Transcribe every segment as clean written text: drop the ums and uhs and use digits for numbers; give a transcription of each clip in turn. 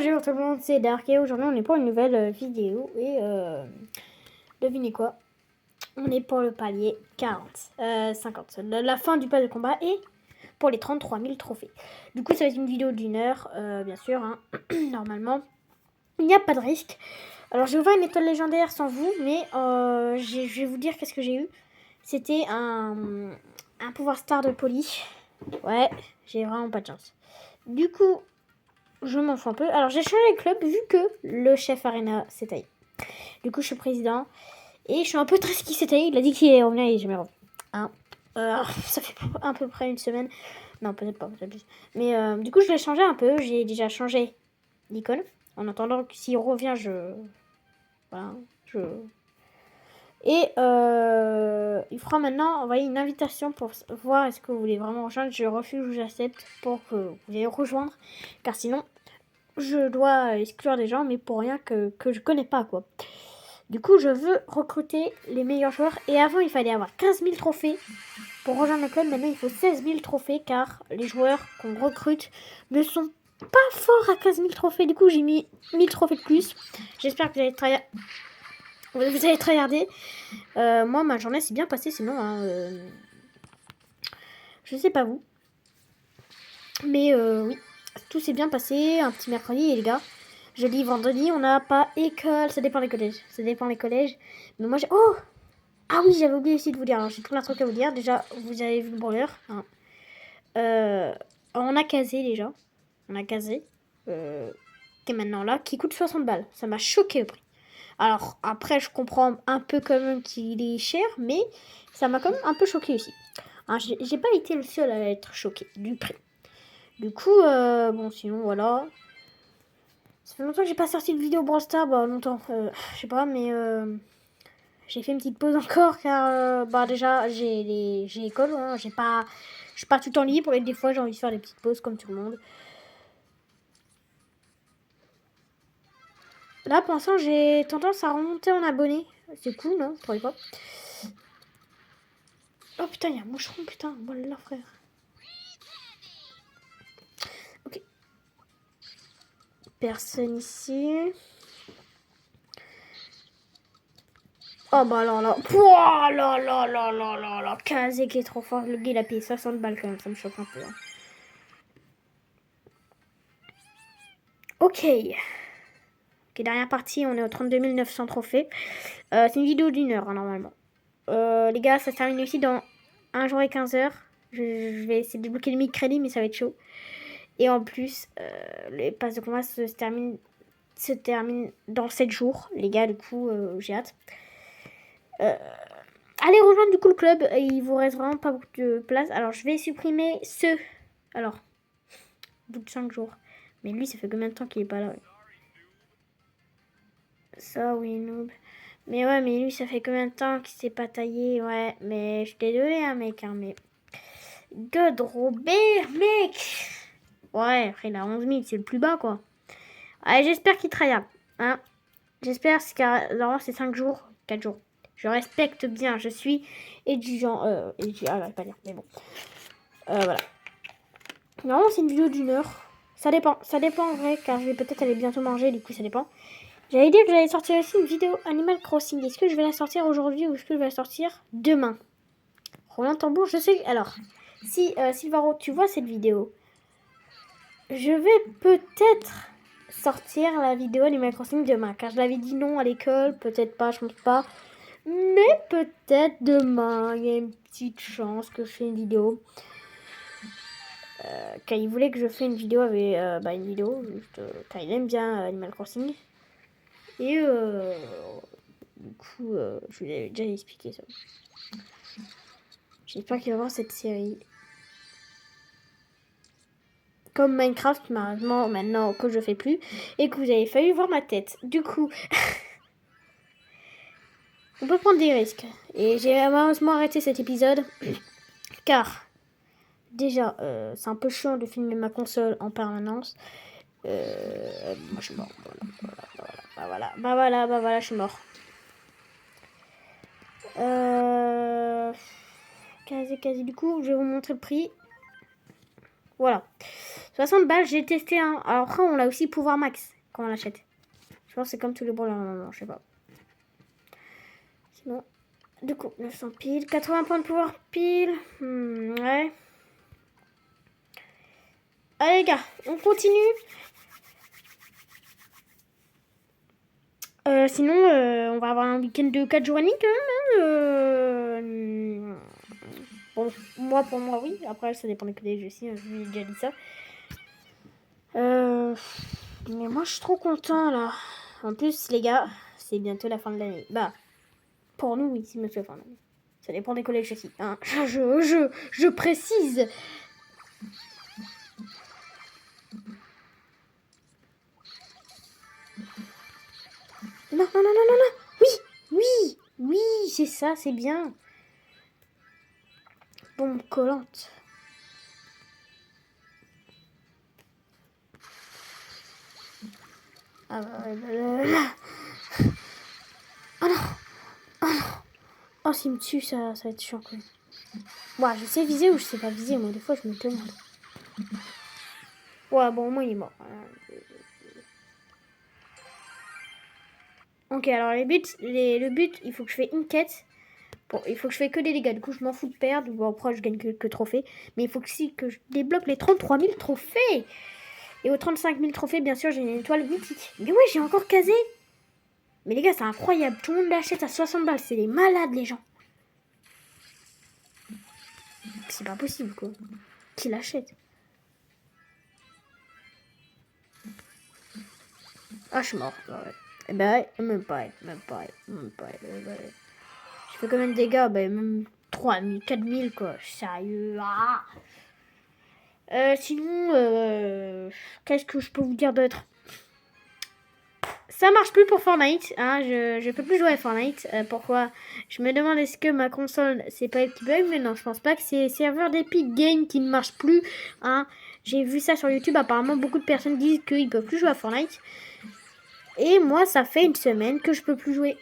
Bonjour tout le monde, c'est Dark et aujourd'hui on est pour une nouvelle vidéo et devinez quoi, on est pour le palier 50, la fin du pas de combat et pour les 33 000 trophées. Du coup ça va être une vidéo d'une heure, bien sûr, hein. Normalement il n'y a pas de risque. Alors j'ai ouvert une étoile légendaire sans vous, mais je vais vous dire qu'est-ce que j'ai eu. C'était un pouvoir star de Polly. Ouais, j'ai vraiment pas de chance. Du coup, je m'en fous un peu. Alors, j'ai changé de club vu que le chef Arena s'est taillé. Du coup, je suis président. Et je suis un peu triste qu'il s'est taillé. Il a dit qu'il revenait et j'ai jamais revenu. Hein. Ça fait à peu près une semaine. Non, peut-être pas, peut-être plus. Mais du coup, je l'ai changé un peu. J'ai déjà changé l'icône. En attendant que s'il revient, voilà, Et il fera maintenant envoyer une invitation pour voir est-ce que vous voulez vraiment rejoindre. Je refuse ou j'accepte pour que vous ayez rejoindre. Car sinon, je dois exclure des gens, mais pour rien que je connais pas, quoi. Du coup, je veux recruter les meilleurs joueurs. Et avant, il fallait avoir 15 000 trophées pour rejoindre le club. Maintenant, il faut 16 000 trophées, car les joueurs qu'on recrute ne sont pas forts à 15 000 trophées. Du coup, j'ai mis 1000 trophées de plus. J'espère que vous allez tryharder. Moi, ma journée s'est bien passée, sinon, hein, je sais pas vous. Mais oui, tout s'est bien passé. Un petit mercredi, et les gars, jeudi, vendredi, on n'a pas école. Ça dépend des collèges. Ça dépend des collèges. Mais moi, j'ai... Oh! Ah oui, j'avais oublié aussi de vous dire. Alors, j'ai tout un truc à vous dire. Déjà, vous avez vu le brawler. Hein. On a casé déjà. On a casé. Qui est maintenant là. Qui coûte 60 balles. Ça m'a choqué au prix. Alors, après, je comprends un peu quand même qu'il est cher. Mais ça m'a quand même un peu choqué aussi. Hein, j'ai pas été le seul à être choqué du prix. Du coup, bon, sinon, voilà. Ça fait longtemps que j'ai pas sorti de vidéo Brawl Stars, bah longtemps, je sais pas, mais j'ai fait une petite pause encore car bah déjà j'ai école, hein, je suis pas tout le temps libre et des fois j'ai envie de faire des petites pauses comme tout le monde. Là pour l'instant j'ai tendance à remonter en abonnés, c'est cool, non? Vous trouvez pas? Oh putain, il y a un moucheron, putain, voilà frère. Ok. Personne ici. Oh bah là. Pouah là. Kazé qui est trop fort. Le gars il a payé 60 balles quand même, ça me choque un peu. Hein. Ok. Ok, dernière partie, on est au 32 900 trophées. C'est une vidéo d'une heure hein, normalement. Les gars, ça se termine aussi dans 1 jour et 15 heures. Je vais essayer de débloquer le mid-crédit, mais ça va être chaud. Et en plus, les passes de combat se terminent dans 7 jours. Les gars, du coup, j'ai hâte. Allez rejoindre du coup le club. Il vous reste vraiment pas beaucoup de place. Alors, je vais supprimer ce. Alors, au bout de 5 jours. Mais lui, ça fait combien de temps qu'il est pas là? Ça, oui, noob. Mais ouais, mais lui, ça fait combien de temps qu'il s'est pas taillé? Ouais, mais je suis désolée, hein, mec. Hein, mais... God, Robert, mec! Ouais, après, il a 11 000, c'est le plus bas, quoi. Allez, j'espère qu'il tryhard. Hein. J'espère, normalement, c'est 5 jours, 4 jours. Je respecte bien, je suis étudiant. Ah, je pas dire, mais bon. Voilà. Normalement, c'est une vidéo d'une heure. Ça dépend en vrai, car je vais peut-être aller bientôt manger, du coup, ça dépend. J'avais dit que j'allais sortir aussi une vidéo Animal Crossing. Est-ce que je vais la sortir aujourd'hui ou est-ce que je vais la sortir demain? Roland Tambour, je sais... Alors, si Sylvaro, tu vois cette vidéo, je vais peut-être sortir la vidéo Animal Crossing demain. Car je l'avais dit non à l'école, peut-être pas, je pense pas. Mais peut-être demain, il y a une petite chance que je fasse une vidéo. Car il voulait que je fasse une vidéo avec... une vidéo, juste... car il aime bien Animal Crossing. Et du coup, je vous avais déjà expliqué ça. J'espère qu'il va voir cette série. Comme Minecraft, malheureusement, maintenant que je fais plus. Et que vous avez failli voir ma tête. Du coup, on peut prendre des risques. Et j'ai malheureusement arrêté cet épisode. Car, déjà, c'est un peu chiant de filmer ma console en permanence. Moi, je suis mort. Voilà, je suis mort. Quasi, du coup, je vais vous montrer le prix. Voilà. 60 balles, j'ai testé un. Alors après, on l'a aussi pouvoir max quand on l'achète. Je pense que c'est comme tous les brawlers, non, je sais pas. Sinon, du coup, 900 piles, 80 points de pouvoir pile. Ouais. Allez les gars, on continue. Sinon, on va avoir un week-end de 4 jours et demi quand même. Bon, pour moi, oui. Après, ça dépend que des jeux aussi. Je vous ai déjà dit ça. Mais moi, je suis trop content là. En plus, les gars, c'est bientôt la fin de l'année. Bah, pour nous, oui, c'est bientôt la fin de l'année. Ça dépend des collèges aussi. Hein. Je précise. Non, non, non, non, non, non. Oui, c'est ça, c'est bien. Bombe collante. Ah bah, oh non, oh non. Oh, s'il me tue, ça va être chiant quand même. Ouais, je sais viser ou je sais pas viser, moi, des fois, je me demande. Ouais, bon, au moins, il est mort. Ok, alors le but, il faut que je fasse une quête. Bon, il faut que je fasse que des dégâts. Du coup, je m'en fous de perdre. Bon, après, je gagne que trophées. Mais il faut que je débloque les 33 000 trophées. Et aux 35 000 trophées, bien sûr, j'ai une étoile mythique. Mais ouais, j'ai encore casé. Mais les gars, c'est incroyable. Tout le monde l'achète à 60 balles. C'est des malades, les gens. C'est pas possible, quoi. Qui l'achète? Ah, je suis mort. Ouais. Eh ben, même pas. Je fais combien de dégâts? Ben, même 3 000, 4 000, quoi. Sérieux. Ah. Sinon, qu'est-ce que je peux vous dire d'autre? Ça marche plus pour Fortnite, hein, je peux plus jouer à Fortnite. Pourquoi? Je me demande est-ce que ma console, c'est pas elle qui bug, mais non, je pense pas que c'est les serveurs d'Epic Games qui ne marchent plus. Hein. J'ai vu ça sur YouTube, apparemment beaucoup de personnes disent qu'ils peuvent plus jouer à Fortnite. Et moi, ça fait une semaine que je peux plus jouer.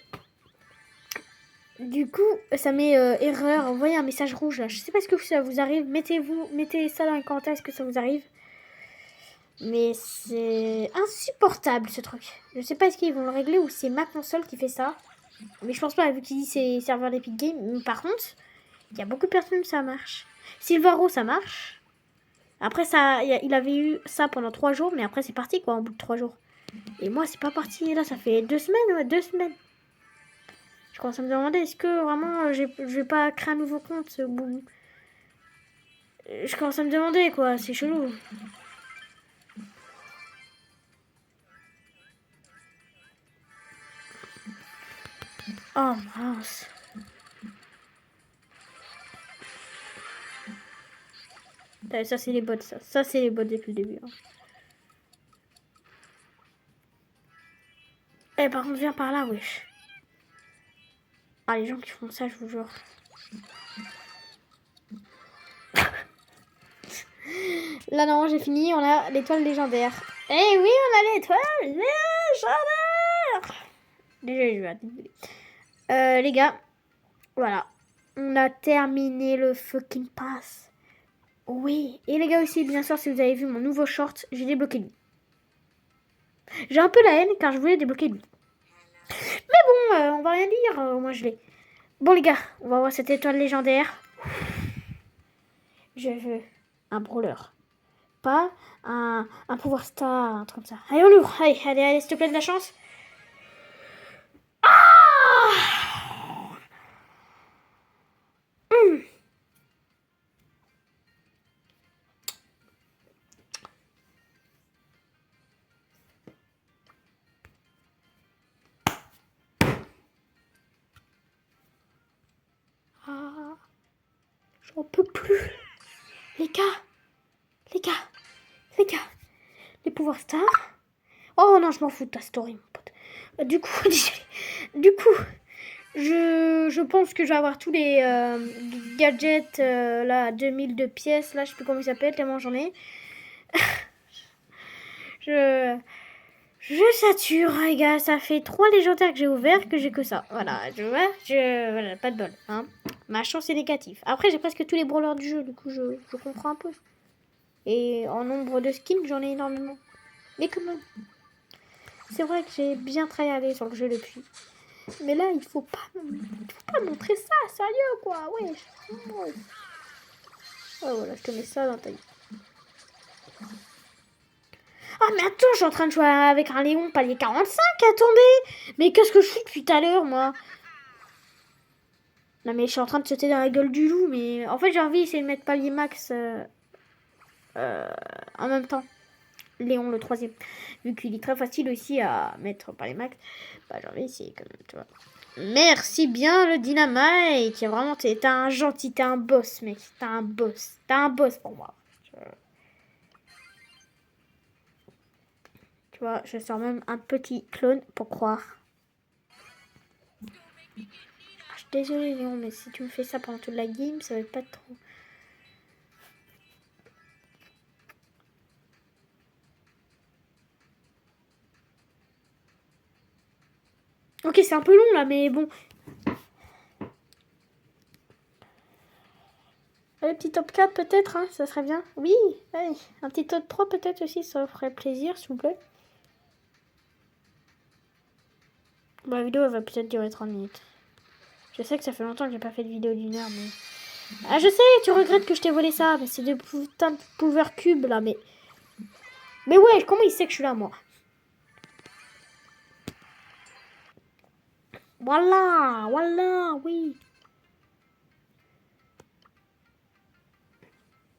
Du coup, ça met erreur, envoyez un message rouge là. Je sais pas ce que ça vous arrive, mettez ça dans les commentaires, est-ce que ça vous arrive? Mais c'est insupportable ce truc. Je sais pas est-ce qu'ils vont le régler ou c'est ma console qui fait ça. Mais je pense pas, vu qu'il dit c'est serveur d'Epic Games. Mais par contre, il y a beaucoup de personnes ça marche. Silvaro, ça marche. Après, ça, il avait eu ça pendant 3 jours, mais après c'est parti quoi, en bout de 3 jours. Et moi, c'est pas parti. Là, ça fait 2 semaines, ouais, 2 semaines. Je commence à me demander, est-ce que vraiment je vais pas créer un nouveau compte bon. Je commence à me demander quoi, c'est chelou. Oh mince. Ça c'est les bots, ça c'est les bots depuis le début. Hein. Eh par contre viens par là, wesh. Ah les gens qui font ça, je vous jure. Là non, j'ai fini, on a l'étoile légendaire. Eh oui, on a l'étoile légendaire. Déjà je vais attendre. Les gars, voilà. On a terminé le fucking pass. Oui, et les gars aussi, bien sûr, si vous avez vu mon nouveau short, j'ai débloqué lui. J'ai un peu la haine car je voulais débloquer lui. Mais bon, on va rien dire, moi je l'ai. Bon les gars, on va voir cette étoile légendaire. Je veux un brawler. Pas un pouvoir star, un truc comme ça. Allez, on ouvre. Allez, s'il te plaît, de la chance. Ah, j'en peux plus. Les gars, les pouvoirs stars. Oh non, je m'en fous de ta story, mon pote. Du coup, je pense que je vais avoir tous les gadgets là, 2002 pièces, là, je sais plus comment ils s'appellent, tellement j'en ai. Je sature, les gars, ça fait 3 légendaires que j'ai ouverts, que j'ai que ça. Voilà, voilà, pas de bol. Hein. Ma chance est négative. Après, j'ai presque tous les brawlers du jeu, du coup, je comprends un peu. Et en nombre de skins, j'en ai énormément. Mais quand même, c'est vrai que j'ai bien travaillé sur le jeu depuis. Mais là, il faut pas montrer ça, sérieux quoi, ouais. Ouais, voilà, je te mets ça dans ta gueule. Ah mais attends, je suis en train de jouer avec un Léon palier 45, attendez. Mais qu'est-ce que je fais depuis tout à l'heure, moi? Non mais je suis en train de sauter dans la gueule du loup, mais en fait j'ai envie d'essayer de mettre palier max en même temps. Léon le troisième. Vu qu'il est très facile aussi à mettre palier max, bah j'ai envie d'essayer quand même, tu vois. Merci bien le dynamite. Vraiment, t'es un gentil, t'es un boss, mec. T'es un boss. T'es un boss pour moi. Tu vois, je sors même un petit clone pour croire. Je suis désolée, Léon, mais si tu me fais ça pendant toute la game, ça va être pas trop. Ok, c'est un peu long là, mais bon. Un petit top 4 peut-être, hein, ça serait bien. Oui, allez. Un petit top 3 peut-être aussi, ça ferait plaisir, s'il vous plaît. Bon, la vidéo elle va peut-être durer 30 minutes. Je sais que ça fait longtemps que j'ai pas fait de vidéo d'1 heure, mais... Ah, je sais, tu regrettes que je t'ai volé ça, mais c'est de putain de power cube là, mais... Mais ouais, comment il sait que je suis là, moi? Voilà, voilà, oui.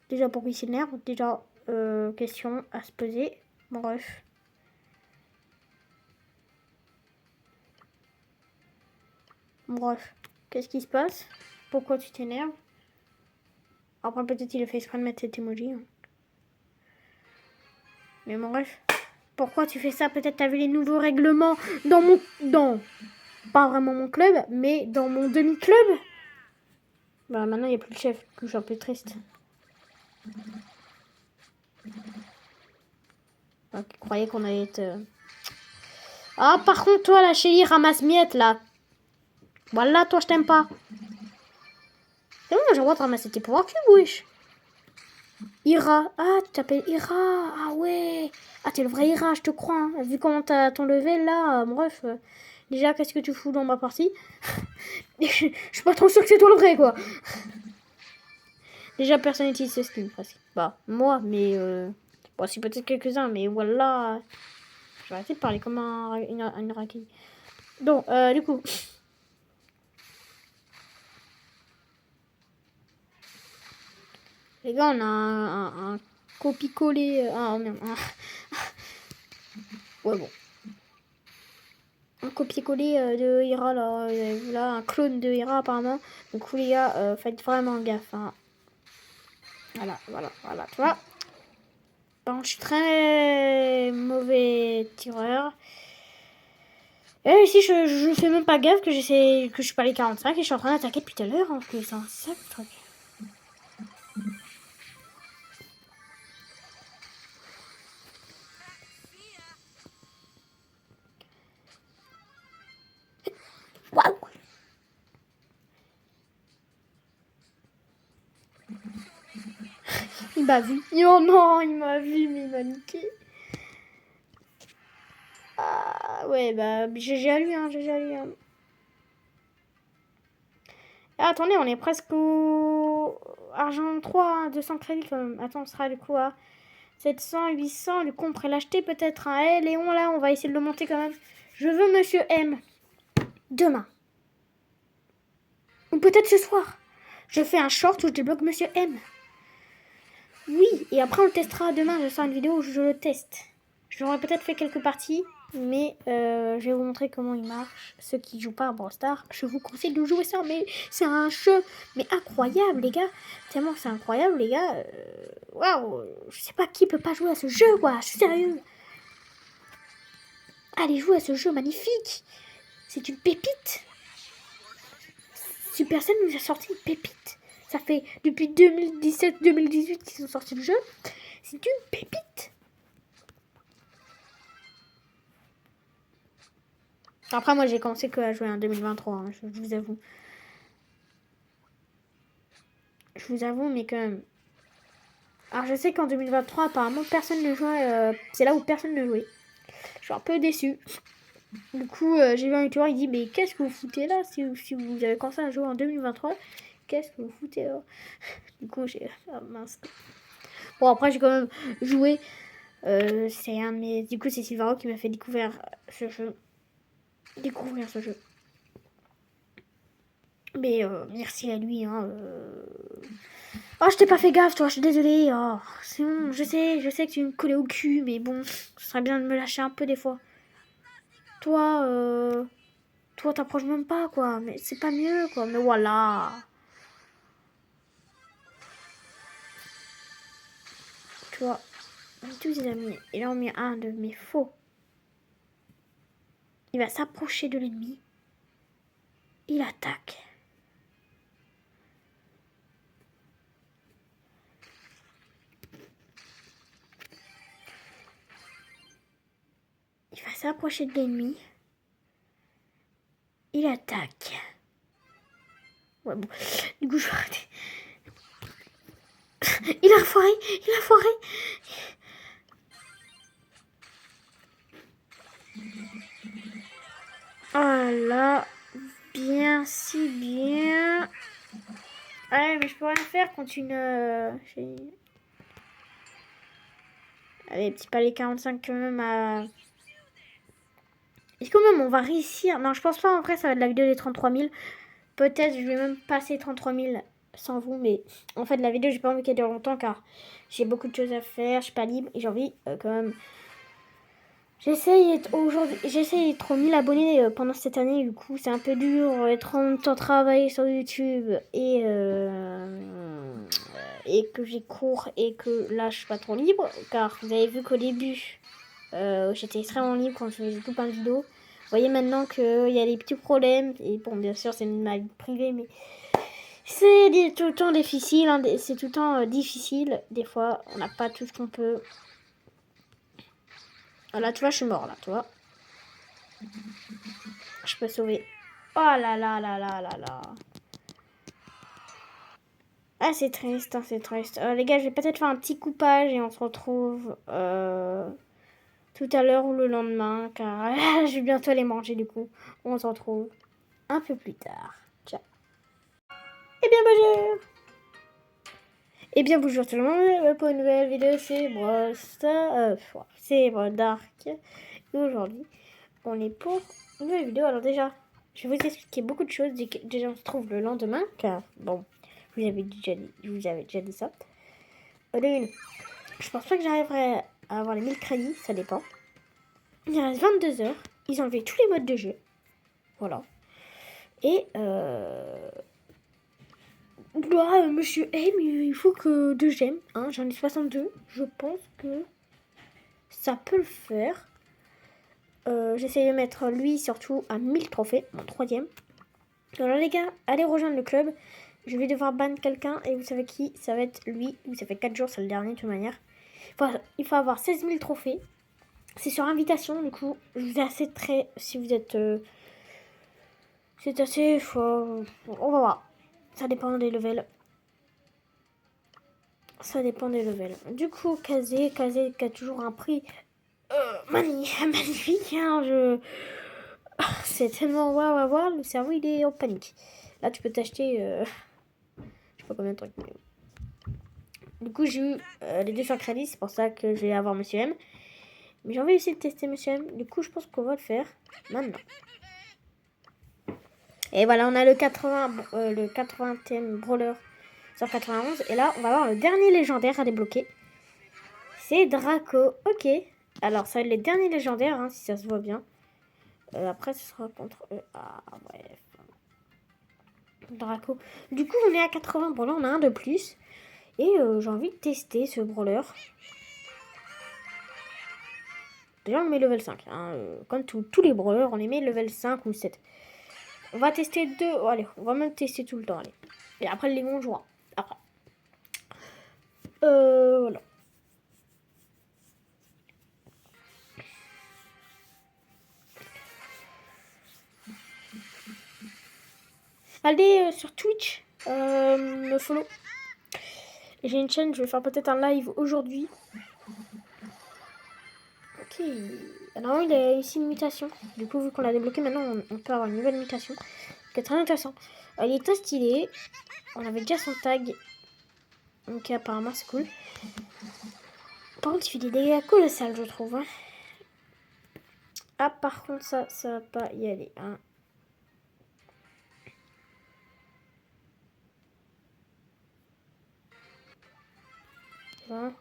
Déjà, pourquoi il s'énerve? Déjà, question à se poser. Bref. Bref. Qu'est-ce qui se passe? Pourquoi tu t'énerves? Après, peut-être il a fait exprès de mettre cet emoji. Hein. Mais bref. Pourquoi tu fais ça? Peut-être t'as vu les nouveaux règlements dans mon... Pas vraiment mon club, mais dans mon demi-club. Bah, maintenant, il n'y a plus le chef. Je suis un peu triste. Donc, je croyais qu'on allait être... Ah, par contre, toi, la chérie, ramasse miettes, là. Voilà, toi, je t'aime pas. C'est bon, j'ai le droit de ramasser tes pouvoirs cubes, wesh. Ira. Ah, tu t'appelles Ira. Ah ouais. Ah, t'es le vrai Ira, je te crois. Hein. Vu comment t'as ton level, là, bref. Déjà, qu'est-ce que tu fous dans ma partie? je suis pas trop sûre que c'est toi le vrai, quoi. Déjà, personne n'utilise ce skin, presque. Bah, moi, mais... Bon, si peut-être quelques-uns, mais voilà. Je vais arrêter de parler comme une raquille. Donc, du coup... Les gars, on a un copie-coller... Ah, merde. Ouais, bon. Un copier-coller de Hera, là. Là, un clone de Hera, apparemment. Donc, les gars, faites vraiment gaffe. Hein. Voilà, tu vois. Bon, je suis très mauvais tireur. Et ici, je fais même pas gaffe que j'essaie, que je suis pas les 45 et je suis en train d'attaquer depuis tout à l'heure. Hein, que c'est un sac truc. Waouh! Il m'a vu. Oh non, il m'a vu, mais il m'a niqué. Ah ouais, bah GG à lui, hein, GG à lui. Hein. Ah, attendez, on est presque au argent 3, hein, 200 crédits quand même. Attends, on sera du coup à 700, 800. Du coup, on pourrait l'acheter peut-être. Hein. Hey, Léon, là, on va essayer de le monter quand même. Je veux Monsieur M. Demain. Ou peut-être ce soir. Je fais un short où je débloque Monsieur M. Oui, et après on le testera demain. Je sors une vidéo où je le teste. J'aurais peut-être fait quelques parties, mais je vais vous montrer comment il marche. Ceux qui jouent pas à Brawl Stars, je vous conseille de jouer ça. Mais c'est un jeu, mais incroyable, les gars. Tellement c'est incroyable, les gars. Waouh, je sais pas qui peut pas jouer à ce jeu, quoi. Je suis sérieux. Allez jouer à ce jeu magnifique. C'est une pépite. Supercell nous a sorti une pépite. Ça fait depuis 2017-2018 qu'ils ont sorti le jeu. C'est une pépite. Après, moi, j'ai commencé que à jouer en 2023, hein, je vous avoue. Je vous avoue, mais quand même. Alors je sais qu'en 2023 apparemment personne ne jouait, c'est là où personne ne jouait. Je suis un peu déçue. Du coup j'ai vu un youtubeur, il dit mais qu'est-ce que vous foutez là si vous avez commencé à jouer en 2023, qu'est-ce que vous foutez là? Du coup j'ai... Ah, mince. Bon après j'ai quand même joué. C'est un de mes... Du coup c'est Silvaro qui m'a fait découvrir ce jeu. Mais merci à lui. Hein, Oh, je t'ai pas fait gaffe, toi, je suis désolée. Oh, c'est bon, je sais que tu me collais au cul, mais bon, ce serait bien de me lâcher un peu des fois. Toi, toi, t'approches même pas, quoi. Mais c'est pas mieux, quoi. Mais voilà. Tu vois, tous ses amis, il en met un de mes faux. Il va s'approcher de l'ennemi. Il attaque. Il va s'approcher de l'ennemi. Il attaque. Ouais, bon. Du coup, je vais arrêter. Il a foiré. Il a foiré. Oh là. Bien, si bien. Ouais, mais je peux rien faire quand une... Allez, petit palais 45 quand même à... Est-ce que même on va réussir? Non, je pense pas. En vrai, ça va être la vidéo des 33 000. Peut-être je vais même passer 33 000 sans vous. Mais en fait, la vidéo, j'ai pas envie qu'elle dure longtemps car j'ai beaucoup de choses à faire. Je suis pas libre et j'ai envie quand même... J'essaye d'être 1000 abonnés pendant cette année. Du coup, c'est un peu dur. Être en même temps travailler sur YouTube et que j'ai cours et que là, je suis pas trop libre. Car vous avez vu qu'au début... j'étais extrêmement libre quand je faisais tout plein de vidéos. Vous voyez maintenant qu'il y a des petits problèmes. Et bon, bien sûr, c'est ma vie privée, mais c'est tout le temps difficile. Hein, c'est tout le temps difficile. Des fois, on n'a pas tout ce qu'on peut. Là, tu vois, je suis mort, là, tu vois. Je peux sauver. Oh là là là là là là. Ah, c'est triste, hein, c'est triste. Les gars, je vais peut-être faire un petit coupage et on se retrouve tout à l'heure ou le lendemain, car je vais bientôt les manger, du coup. On se retrouve un peu plus tard. Ciao. Eh bien, bonjour. Eh bien, bonjour tout le monde. Pour une nouvelle vidéo, c'est Dark. Et aujourd'hui, on est pour une nouvelle vidéo. Alors déjà, je vais vous expliquer beaucoup de choses. Déjà, on se trouve le lendemain, car bon, je vous avais déjà dit ça. Je pense pas que j'arriverai à avoir les 1000 crédits, ça dépend. Il reste 22 heures. Ils ont enlevé tous les modes de jeu. Voilà. Et monsieur aime, il faut que 2 j'aime. Hein, j'en ai 62. Je pense que ça peut le faire. J'essaie de mettre lui surtout à 1000 trophées, mon troisième. Alors les gars, allez rejoindre le club. Je vais devoir ban quelqu'un et vous savez qui? Ça va être lui. Ça fait 4 jours, c'est le dernier de toute manière. Il faut avoir 16 000 trophées. C'est sur invitation, du coup. Je vous ai assez très... Si vous êtes... c'est assez... On va voir. Ça dépend des levels. Ça dépend des levels. Du coup, Kazé qui a toujours un prix magnifique. Hein, c'est tellement waouh, le cerveau il est en panique. Là, tu peux t'acheter... je sais pas combien de trucs. Mais... Du coup, j'ai eu les 200 crédits. C'est pour ça que je vais avoir Monsieur M. Mais j'ai envie aussi de tester Monsieur M. Du coup, je pense qu'on va le faire maintenant. Et voilà, on a le 80e brawler sur 91. Et là, on va avoir le dernier légendaire à débloquer. C'est Draco. Ok. Alors, ça va être les derniers légendaires, hein, si ça se voit bien. Après, ce sera contre eux. Ah, bref. Draco. Du coup, on est à 80. Bon, là, on a un de plus. Et j'ai envie de tester ce brawler. Déjà, on met level 5. Hein, comme tous les brawlers, on les met level 5 ou 7. On va tester 2. Oh, allez, on va même tester tout le temps. Allez. Et après, les bons joueurs. Après. Voilà. Allez sur Twitch, me follow. J'ai une chaîne, je vais faire peut-être un live aujourd'hui. Ok. Alors il a ici une mutation. Du coup, vu qu'on l'a débloqué, maintenant on peut avoir une nouvelle mutation. C'est très intéressant. Il est très stylé. On avait déjà son tag. Donc apparemment c'est cool. Par contre, il fait des dégâts colossales, je trouve. Hein. Ah, par contre, ça va pas y aller. Hein. Voilà.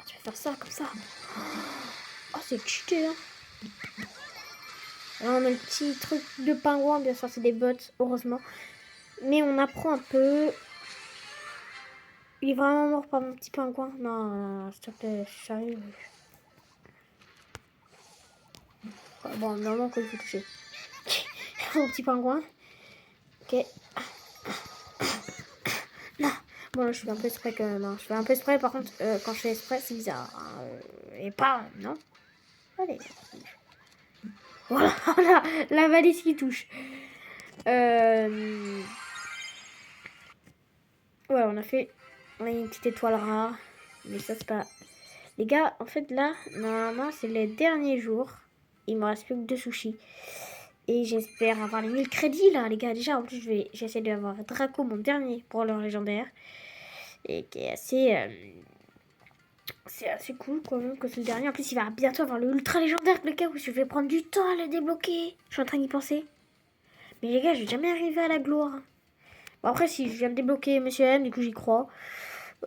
Tu vas faire ça comme ça. Oh, c'est cheaté, hein. Là, on a le petit truc de pingouin. Bien sûr, c'est des bots, heureusement. Mais on apprend un peu. Il est vraiment mort par mon petit pingouin. Non, s'il te plaît, sérieux. Bon, normalement, qu'il faut toucher. Mon petit pingouin. Ok. Non. Bon, là, je fais un peu exprès quand même. Hein. Je fais un peu exprès, par contre, quand je fais exprès, c'est bizarre. Hein. Et pas, non. Allez. Voilà, la valise qui touche. Ouais, on a fait... On a une petite étoile rare. Mais ça, c'est pas... Les gars, en fait, là, normalement, c'est les derniers jours. Il me reste plus que 2 sushis. Et j'espère avoir les 1000 crédits, là, les gars. Déjà, en plus, j'essaie d'avoir Draco, mon dernier brawler légendaire. Et qui est assez... c'est assez cool, quand même, que c'est le dernier. En plus, il va bientôt avoir le ultra légendaire, les gars. Où je vais prendre du temps à le débloquer. Je suis en train d'y penser. Mais les gars, je vais jamais arriver à la gloire. Bon, après, si je viens de débloquer Monsieur M, du coup, j'y crois.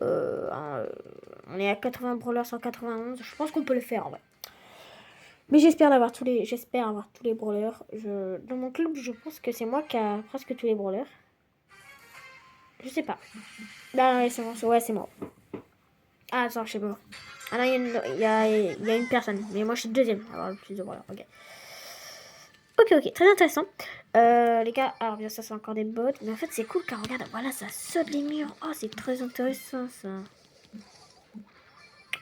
On est à 80 brawlers, 191. Je pense qu'on peut le faire, en vrai. Mais j'espère avoir tous les brawlers. Dans mon club, je pense que c'est moi qui a presque tous les brawlers. Je sais pas. Ah ouais, c'est moi. Ouais, c'est moi. Ah, attends, je sais pas. Ah non, il y a une personne. Mais moi, je suis deuxième à avoir le plus de brawlers. Ok. Ok, très intéressant. Les gars, alors bien ça, c'est encore des bots. Mais en fait, c'est cool car regarde, voilà, ça saute les murs. Oh, c'est très intéressant, ça.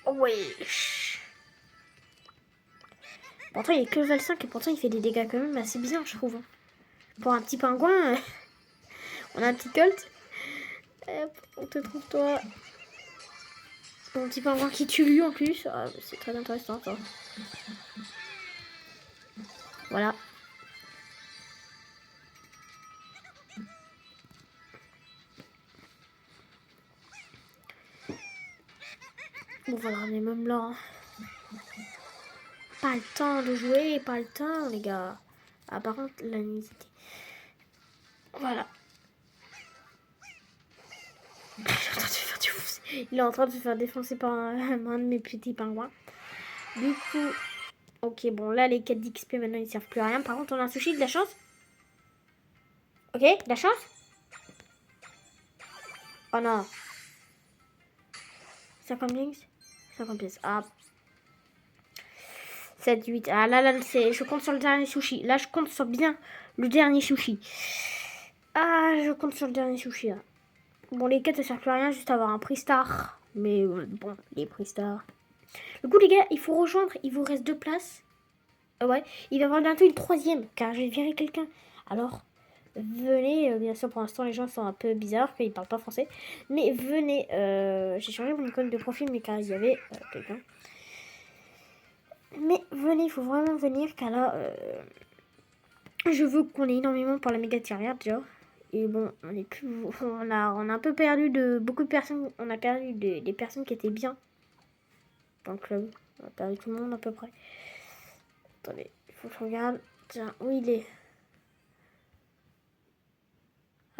Oh, ouais. Pourtant, il est que level 5 et pourtant, il fait des dégâts quand même assez bizarres, je trouve. Pour un petit pingouin, on a un petit colt. Hop, on te trouve toi. Mon petit pingouin qui tue lui en plus. Ah, c'est très intéressant, ça. Voilà. Bon, voilà, on est même là. Hein. Pas le temps de jouer, pas le temps, les gars. Ah, par contre, la nuit, c'était... Voilà. Il est en train de se faire défoncer par un de mes petits pingouins. Du coup, ok, bon, là, les 4 d'XP, maintenant, ils servent plus à rien. Par contre, on a un sushi, de la chance. Ok, de la chance. Oh non. 50 links 50 pièces. Ah. 7, 8. Ah là, je compte sur le dernier sushi. Là, je compte sur bien le dernier sushi. Ah, je compte sur le dernier sushi, là. Bon, les 4, ça sert plus à rien, juste avoir un prix star. Mais bon, les prix stars. Du coup, les gars, il faut rejoindre. Il vous reste 2 places. Ouais, il va y avoir bientôt une 3e, car j'ai viré quelqu'un. Alors, venez. Bien sûr, pour l'instant, les gens sont un peu bizarres, qu'ils parlent pas français. Mais venez. J'ai changé mon icône de profil, mais car il y avait quelqu'un. Mais venez, il faut vraiment venir, car là, je veux qu'on ait énormément pour la méga tirelire, déjà. Et bon, on a un peu perdu de beaucoup de personnes. On a perdu des personnes qui étaient bien dans le club. On a perdu tout le monde à peu près. Attendez, il faut que je regarde. Tiens, où il est?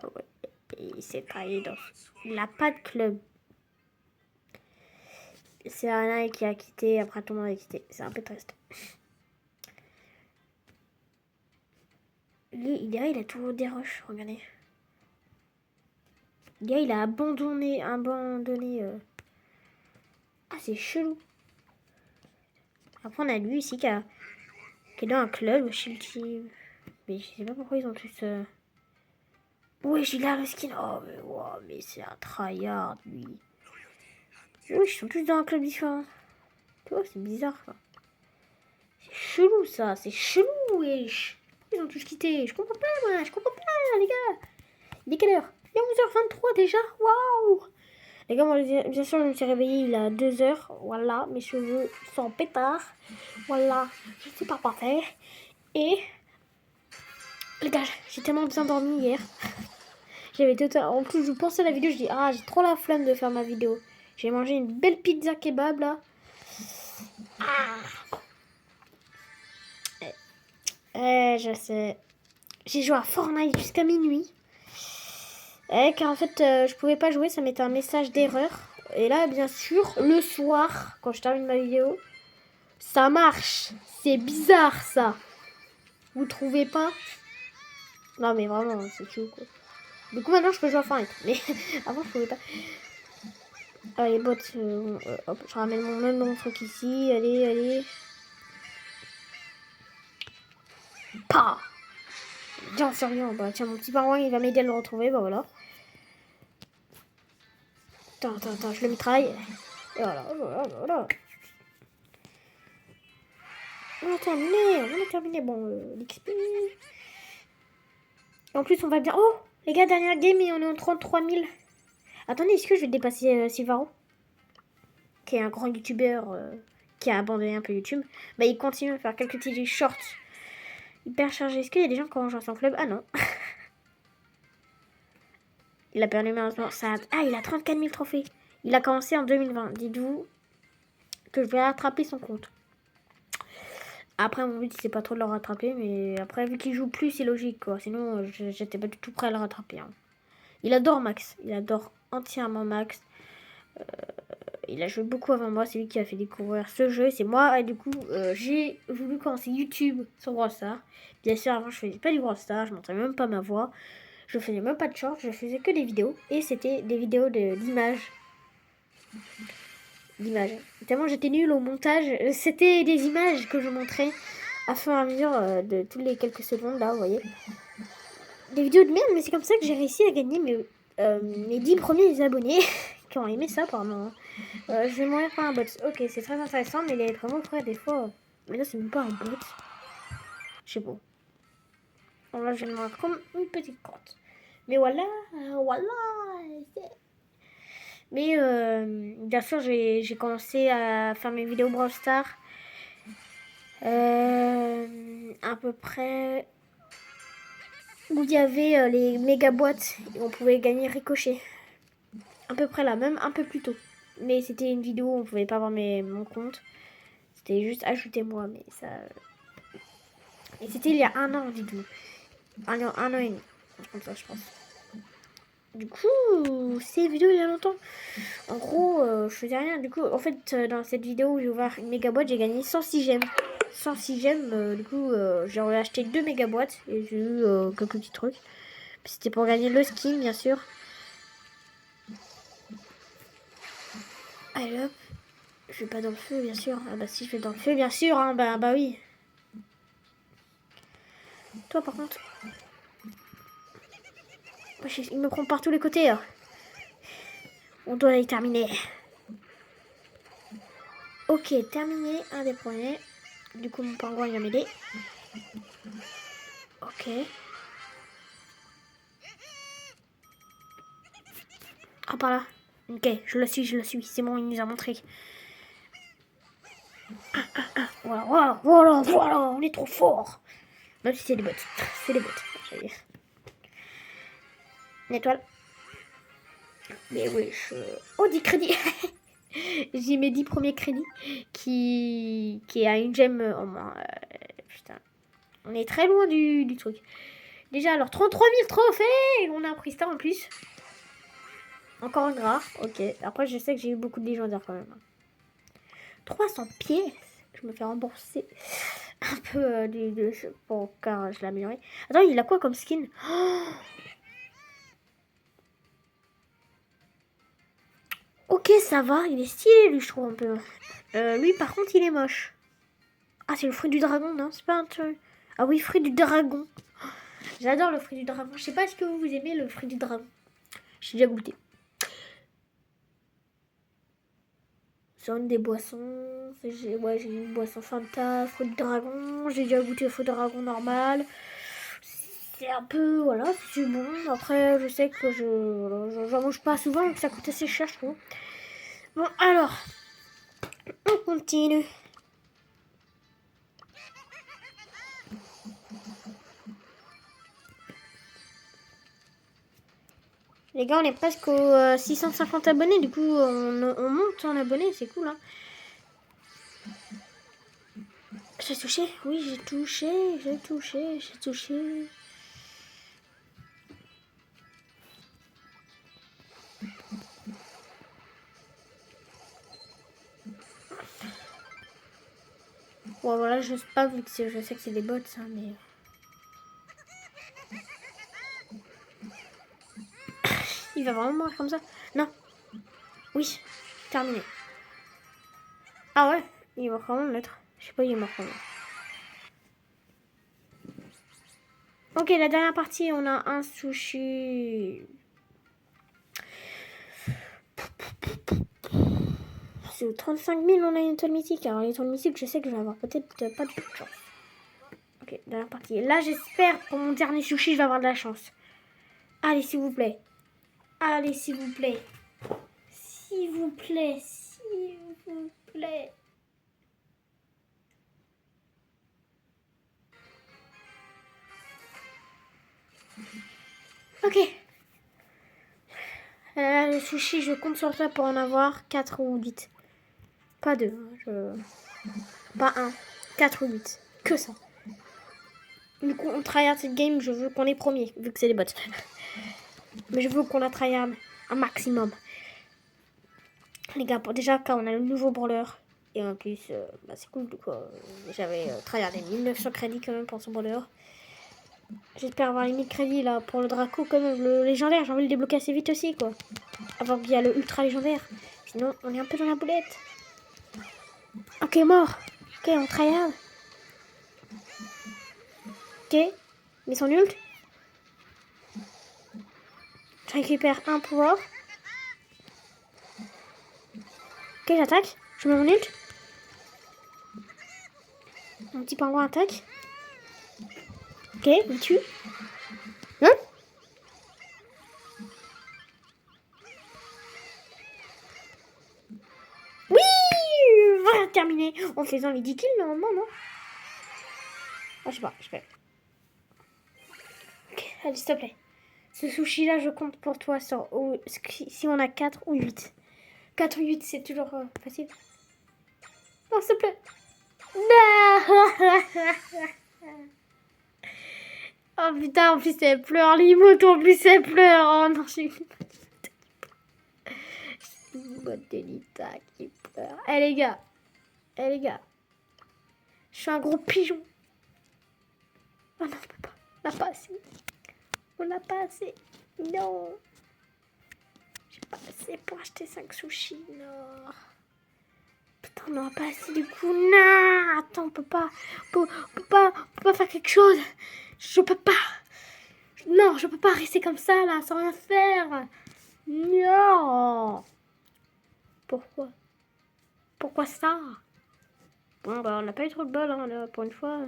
Ah ouais, il s'est trahi dans... Il n'a pas de club. C'est Anna qui a quitté, après tout le monde a quitté. C'est un peu triste. Lui, il a toujours des rushs, regardez. Le gars, il a abandonné. Ah, c'est chelou. Après, on a lui ici qui est dans un club, chez le team. Mais je sais pas pourquoi ils ont tous... Ouais, j'ai l'air le skin. Oh, mais, wow, mais c'est un tryhard, lui. Oui, ils sont tous dans un club différent. Tu vois, c'est bizarre, ça. C'est chelou, ça. C'est chelou, wesh. Ils ont tous quitté. Je comprends pas, moi. Je comprends pas, les gars. Il est quelle heure? Il est 11h23 déjà. Waouh! Les gars, moi, bien sûr, je me suis réveillée il y a 2h. Voilà, mes cheveux sont pétards. Voilà, je ne suis pas par terre. Et les gars, j'ai tellement bien dormi hier. J'avais tout. En plus, je pensais à la vidéo, je dis ah, j'ai trop la flemme de faire ma vidéo. J'ai mangé une belle pizza kebab là. Ah. Je sais. J'ai joué à Fortnite jusqu'à minuit. Car en fait, je pouvais pas jouer, ça mettait un message d'erreur. Et là, bien sûr, le soir, quand je termine ma vidéo, ça marche. C'est bizarre ça. Vous trouvez pas? Non mais vraiment, c'est chaud quoi. Du coup maintenant je peux jouer à Fortnite. Mais avant je pouvais pas. Allez bots, hop, je ramène mon truc ici. Allez, allez. Pas. Tiens, surveillant. Bah tiens, mon petit pingouin il va m'aider à le retrouver. Bah voilà. Attends, je le mitraille. Et voilà, voilà. On a terminé. Bon, l'XP. En plus, on va bien. Oh, les gars, dernière game et on est en 33 000. Attendez, est-ce que je vais dépasser Silvaro, qui est un grand youtubeur qui a abandonné un peu YouTube. Bah, il continue à faire quelques petits shorts hyper chargés. Est-ce qu'il y a des gens qui ont rejoint son club? Ah non. Il a perdu malheureusement. Ah, il a 34 000 trophées. Il a commencé en 2020. Dites-vous que je vais rattraper son compte. Après, mon but, c'est pas trop de le rattraper, mais après, vu qu'il joue plus, c'est logique, quoi. Sinon, j'étais pas du tout prêt à le rattraper. Hein. Il adore Max. Il adore entièrement Max. Il a joué beaucoup avant moi. C'est lui qui a fait découvrir ce jeu. C'est moi. Et du coup, j'ai voulu commencer YouTube sur Brawl Stars. Bien sûr, avant, je faisais pas du Brawl Stars. Je montrais même pas ma voix. Je faisais même pas de short. Je faisais que des vidéos. Et c'était des vidéos d'images. Tellement j'étais nulle au montage. C'était des images que je montrais à fur et à mesure de toutes les quelques secondes là, vous voyez. Des vidéos de merde, mais c'est comme ça que j'ai réussi à gagner mes 10 premiers abonnés qui ont aimé ça apparemment. Je vais mourir par un bot. Ok, c'est très intéressant, mais les promos, frère, des fois. Mais là, c'est même pas un bot. Je sais pas. Bon, là, je vais mourir comme une petite crotte. Mais voilà. Mais bien sûr, j'ai commencé à faire mes vidéos Brawl Stars à peu près où il y avait les méga boîtes et on pouvait gagner ricochet. À peu près là, même un peu plus tôt. Mais c'était une vidéo où on pouvait pas voir mon compte. C'était juste ajoutez-moi, mais ça. Et c'était il y a un an, dites-vous. Un an et demi. Comme ça, je pense. Du coup, c'est une vidéo il y a longtemps. En gros, je faisais rien. Du coup, en fait, dans cette vidéo où j'ai ouvert une méga boîte, j'ai gagné 106 gemmes. 106 gemmes, du coup, j'ai acheté 2 méga boîtes et j'ai eu quelques petits trucs. C'était pour gagner le skin, bien sûr. Allez hop. Je vais pas dans le feu, bien sûr. Ah bah si, je vais dans le feu, bien sûr. Hein. Bah oui. Toi, par contre. Il me prend par tous les côtés. Là. On doit les terminer. Ok, terminé. Un des premiers. Du coup, mon pingouin, il va m'aider. Ok. Ah, par là. Ok, je le suis. C'est bon, il nous a montré. Voilà, on est trop fort. Même si c'est des bots. C'est des bots. Une étoile. Mais oui, Oh, 10 crédits. J'ai mes 10 premiers crédits qui a une gemme en moins. Putain. On est très loin du truc. Déjà, alors, 33 000 trophées. On a un Star en plus. Encore une rare. Ok. Après, je sais que j'ai eu beaucoup de légendaires quand même. 300 pièces. Je me fais rembourser un peu car je l'ai amélioré. Attends, il a quoi comme skin? Ok, ça va. Il est stylé, lui, je trouve un peu. Lui, par contre, il est moche. Ah, c'est le fruit du dragon, non? C'est pas un truc. Ah oui, fruit du dragon. J'adore le fruit du dragon. Je sais pas si vous aimez le fruit du dragon. J'ai déjà goûté. Zone des boissons. J'ai une boisson Fanta, fruit du dragon. J'ai déjà goûté le fruit du dragon normal. c'est un peu, voilà, c'est bon. Après, je sais que j'en mange pas souvent, donc ça coûte assez cher, je trouve. Bon, alors, on continue. Les gars, on est presque aux 650 abonnés, du coup, on monte en abonnés, c'est cool, hein. J'ai touché, oui, j'ai touché. Bon, voilà, je sais pas, vu que je sais que c'est des bots, ça, mais... Il va vraiment mourir comme ça? Non. Oui, terminé. Ah ouais, il va vraiment le mettre. Je sais pas, il est mort quand même. Ok, la dernière partie, on a un sushi. C'est au 35 000, on a une étoile mythique. Alors, l'étoile mythique, je sais que je vais avoir peut-être pas du tout de chance. Ok, dernière partie. Là, j'espère, pour mon dernier sushi, je vais avoir de la chance. Allez, s'il vous plaît. Allez, s'il vous plaît. S'il vous plaît. S'il vous plaît. Ok. Le sushi, je compte sur toi pour en avoir 4 ou 8. Pas 2. Pas 1. 4 ou 8. Que ça. Du coup, on tryhard cette game, je veux qu'on est premier, vu que c'est des bots. Mais je veux qu'on la tryhard un maximum. Les gars, déjà, quand on a le nouveau brawler, et en plus, c'est cool, du coup, j'avais tryhardé 1900 crédits quand même pour son brawler. J'espère avoir les 1000 crédits là pour le Draco, quand même, le légendaire. J'ai envie de le débloquer assez vite aussi, quoi. Avant qu'il y a le ultra légendaire. Sinon, on est un peu dans la boulette. Ok, mort. Ok, on tryhard. Ok, mais son ult. Je récupère un pouvoir. Ok, j'attaque. Je mets mon ult. Mon petit pingouin attaque. Ok, il tue. Hein? Oui! Voilà, terminé. En faisant les 10 kills, normalement, non? Ah, je sais pas, je fais. Ok, allez, s'il te plaît. Ce sushi-là, je compte pour toi si on a 4 ou 8. 4 ou 8, c'est toujours facile. Non, s'il te plaît. Non! Oh putain, en plus elle pleure. L'imote, en plus elle pleure. Oh non, j'ai une boîte de Lita qui pleure. Eh les gars. Eh les gars. Je suis un gros pigeon. Oh non, on peut pas. On n'a pas assez. On n'a pas assez. Non. J'ai pas assez pour acheter 5 sushis. Non. Putain, on n'aura pas assez du coup. Non. Attends, on peut pas. On peut pas faire quelque chose. Je peux pas. Non, je peux pas rester comme ça là, sans rien faire. Non. Pourquoi? Pourquoi ça? Bon, bah, on n'a pas eu trop de bol, hein, là, pour une fois.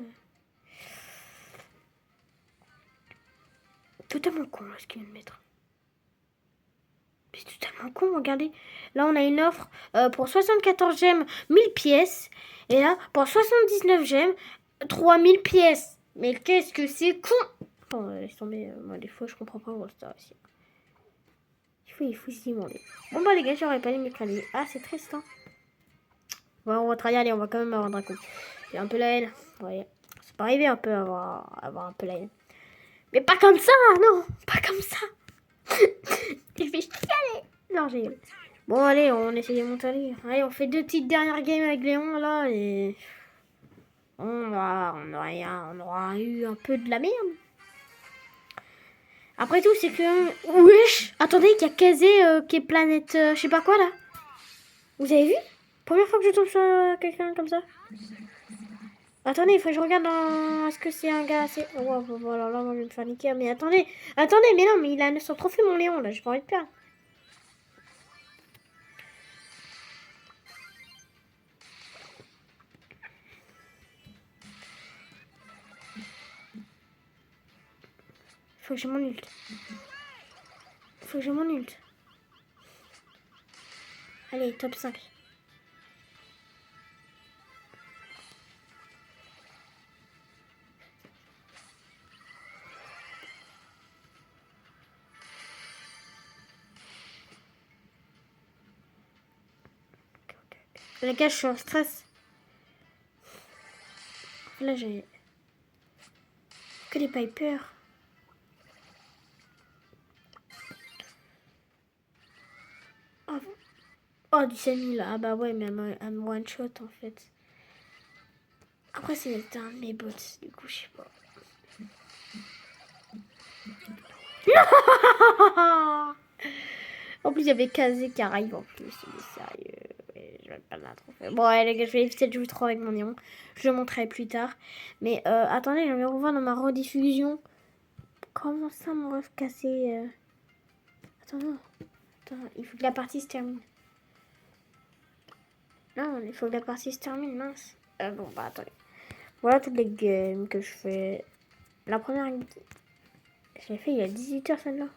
Totalement con, ce qu'il vient de mettre. C'est totalement con, regardez. Là, on a une offre pour 74 gemmes, 1000 pièces. Et là, pour 79 gemmes, 3000 pièces. Mais qu'est-ce que c'est con! Oh, laisse tomber. Moi, des fois, je comprends pas World Star ici. Il faut s'y demander. Bon, bah, les gars, j'aurais pas les mécaniques. Ah, c'est triste, hein. Bon, on va travailler, allez, on va quand même avoir un Draco. J'ai un peu la haine. Ouais. C'est pas arrivé un peu avoir un peu la haine. Mais pas comme ça, non, pas comme ça. T'es fait chialer. Non, j'ai gueule. Bon, allez, on essaye de monter. Allez, on fait 2 petites dernières games avec Léon, là, et... on aura eu un peu de la merde. Après tout, c'est que... Wesh. Attendez, il y a Kazé qui est planète... je sais pas quoi, là. Vous avez vu? Première fois que je tombe sur quelqu'un comme ça. Attendez, il faut que je regarde dans... Est-ce que c'est un gars assez... Oh, voilà, là, moi, je vais me faire niquer. Mais attendez, mais non, mais il a 900 trophées, mon Léon, là. J'ai pas envie de perdre. Faut que je m'en ult. Faut que je m'en ult. Allez, top 5. Les gars, je suis en stress. Là, j'ai que des Piper. Oh, oh 17 000. Ah bah ouais, mais elle me one shot en fait. Après, c'est un de mes bots, du coup, je sais pas. En plus, il y avait Kazé qui arrive en plus. Il est sérieux. Ouais, je vais pas la tromper. Bon, ouais, les gars, je vais éviter de jouer trop avec mon néon. Je le montrerai plus tard. Mais attendez, je vais revoir dans ma rediffusion. Comment ça, mon ref cassé Attends, non. Attends, il faut que la partie se termine. Non, il faut que la partie se termine, mince. Bon, bah, attendez. Voilà toutes les games que je fais. La première, je l'ai fait il y a 18h, celle-là.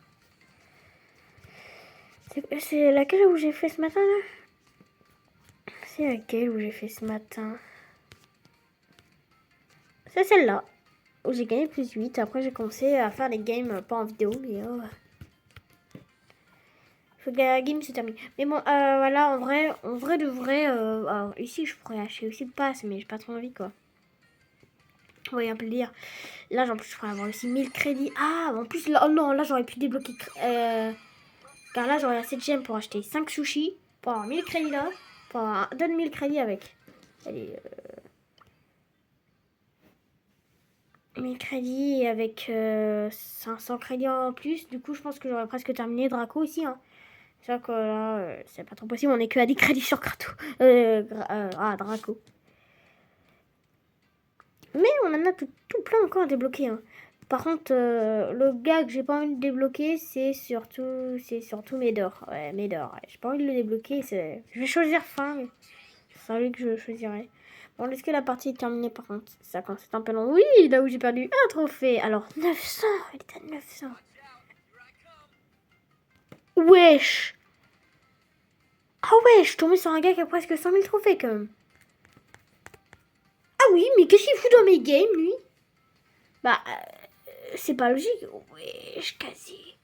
C'est laquelle où j'ai fait ce matin, là? C'est laquelle où j'ai fait ce matin? C'est celle-là, où j'ai gagné plus 8. Après, j'ai commencé à faire des games, pas en vidéo, mais... Oh. Il faut que la game se termine. Mais bon, voilà, en vrai de vrai... alors, ici, je pourrais acheter aussi le pass, mais j'ai pas trop envie, quoi. Oui, un peu le dire. Là, en plus, je pourrais avoir aussi 1000 crédits. Ah, en plus, là, oh non, là, j'aurais pu débloquer... car là, j'aurais assez de gemmes pour acheter 5 sushis, pour avoir 1000 crédits là, pour avoir 2000 crédits avec. Allez, 1000 crédits et avec 500 crédits en plus. Du coup, je pense que j'aurais presque terminé Draco aussi. Hein. C'est vrai que là, c'est pas trop possible. On est que à 10 crédits sur Draco. Draco. Mais on en a tout plein encore à débloquer. Hein. Par contre, le gars que j'ai pas envie de débloquer, c'est surtout Médor. Ouais, Médor. Ouais. J'ai pas envie de le débloquer. Je vais choisir fin. Mais c'est lui que je choisirais. Bon, est-ce que la partie est terminée par contre? Ça commence à être un peu long. Oui, là où j'ai perdu un trophée. Alors, 900. Elle est à 900. Wesh. Ah ouais, je suis tombée sur un gars qui a presque 100 000 trophées quand même. Ah oui, mais qu'est-ce qu'il fout dans mes games, lui? Bah, c'est pas logique. Wesh, quasi.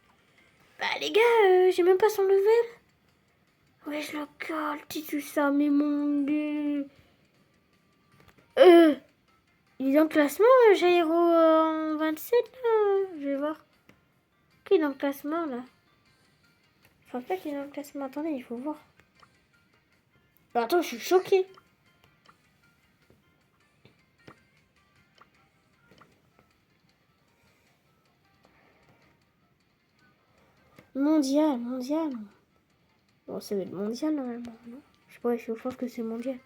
Bah, les gars, j'ai même pas son level. Wesh, le call, tout ça, mais mon dieu. Il est dans le classement, Jairo en 27, là. Je vais voir. Qui est dans le classement, là? Je pense pas qu'il est dans le classement. Attendez, il faut voir. Attends, je suis choquée. Mondial. Bon, ça va être mondial, normalement, non? Je sais pas, je pense que c'est mondial.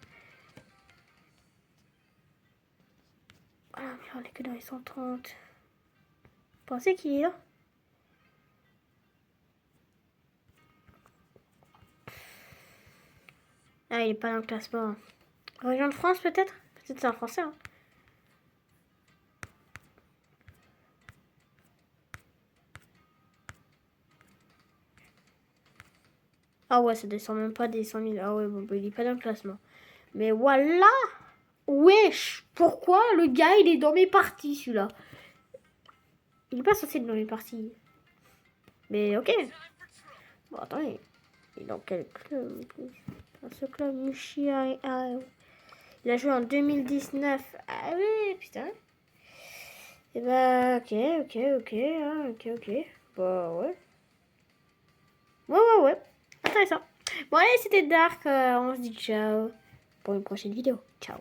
Ah, mais on est que dans les 130. Vous pensez qu'il est là? Ah, il est pas dans le classement. Région de France, peut-être? Peut-être c'est un français, hein. Ah ouais, ça descend même pas des 100 000. Ah ouais, bon, bah, il est pas dans le classement. Mais voilà. Wesh, pourquoi le gars, il est dans mes parties, celui-là? Il est pas censé être dans mes parties. Mais ok. Bon, attends, il est dans quel club? Dans ce club, Mushia. Il a joué en 2019. Ah oui, putain. Et bah, ok. Bah, ouais. Ouais. Intéressant. Bon, allez, c'était Dark. On se dit ciao pour une prochaine vidéo. Ciao.